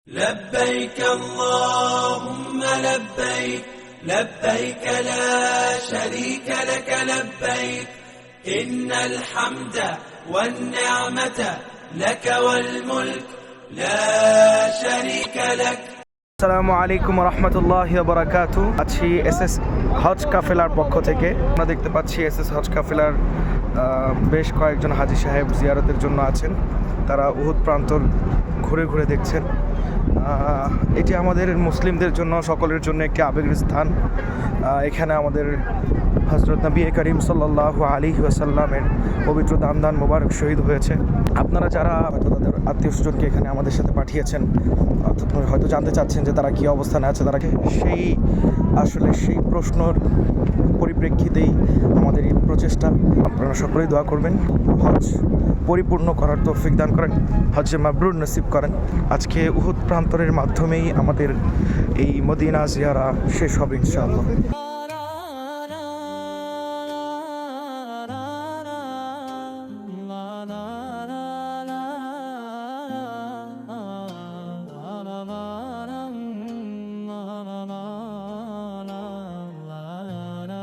لبيك اللهم لبيك لبيك لا شريك لك لبيك إن الحمد والنعمة لك والملك لا شريك لك আসসালামু আলাইকুম রহমতুল্লাহি ওয়া বারাকাতুহু। আছি এসএস হজ কাফেলার পক্ষ থেকে। আমরা দেখতে পাচ্ছি এসএস হজ কাফেলার বেশ কয়েকজন হাজী সাহেব জিয়ারতের জন্য আছেন। তারা উহুদ প্রান্তর ঘুরে ঘুরে দেখছেন। এটি আমাদের মুসলিমদের জন্য, সকলের জন্য একটি আবেগের স্থান। এখানে আমাদের হযরত নবী করিম সাল্লাল্লাহু আলাইহি ওয়াসাল্লামের পবিত্র দান মোবারক শহীদ হয়েছে। আপনারা যারা হয়তো তাদের আত্মীয় স্বজনকে এখানে আমাদের সাথে পাঠিয়েছেন, হয়তো জানতে চাচ্ছেন যে তারা কী অবস্থানে আছে, তারা সেই প্রশ্নর পরিপ্রেক্ষিতেই আমাদের এই প্রচেষ্টা। আপনারা সকলেই দোয়া করবেন, হজ পরিপূর্ণ করার তৌফিক দান করেন, হজ্জে মাবরুর নসিব করেন। আজকে উহুদ প্রান্তরের মাধ্যমেই আমাদের এই মদিনা জিয়ারা শেষ হবে ইনশাআল্লাহ।